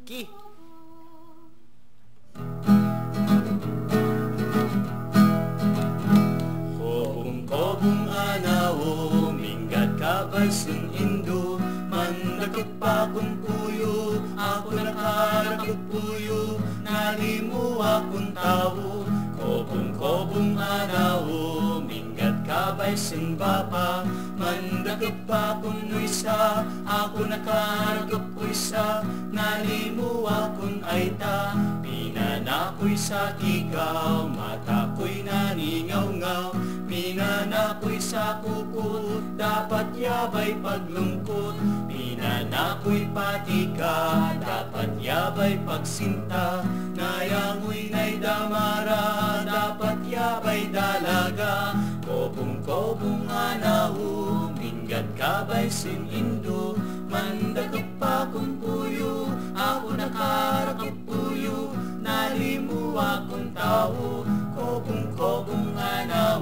Ki. Kobong anawo, minggat kabalsun indo, mandakot pa kong puyo, ako nakarakot puyo, nalimu akong tao. Kobong anawo, minggat kabalsun bapa, mandakot pa kong nuisa, ako nakarakot puisa, nalimu akong aita. Pinanakoy sa kikaw, mata ko'y naningaw-ngaw, pinanakoy sa kuko, dapat yabay paglungkot. Pinanakoy patika, dapat yabay pagsinta, nayangoy na'y damara, dapat yabay dalaga. Kobong anaw, minggat kabay sin indo, mandakot pa kong puyo, ako nakarakot puyo, nalimu akong tao. Kobong anaw,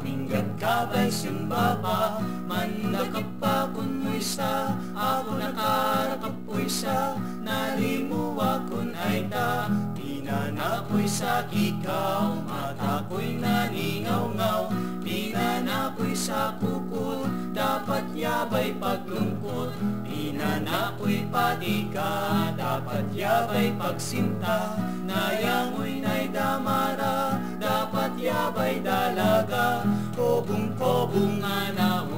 minggat kabay sin baba, mandakot pa kong muisa, ako nakarakot puisa, nalimu akong aita. Pinanakoy sa kikaw, mata ko'y naningaw-ngaw, pinanakoy sa kukot, dapat yabay paglungkot. Pinanakoy patika, dapat yabay pagsinta, nayangoy na'y damara, dapat yabay dalaga. Kobong anaw,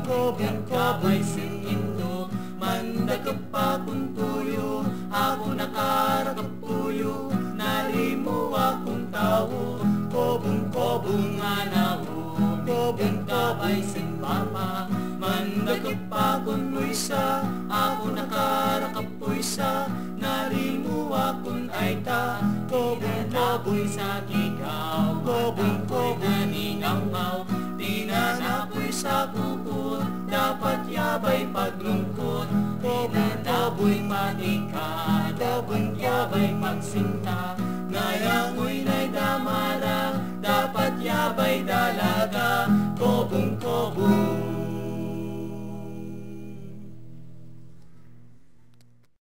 minggat kabay sin indo, mandakot pa kong puyo, ako nakarakot puyo, nalimu akong tao. Kobong anaw, minggat kabay sin bapa, mandakot pa kong muisa, ako nakarakot puisa, nalimu akong aita. Kobong sa kikaw, kobong naningaw-ngaw, pinanakoy sa kukot, dapat yabay paglungkot. Pinanaboy patika, dapat yabay pagsinta, nayangoy na'y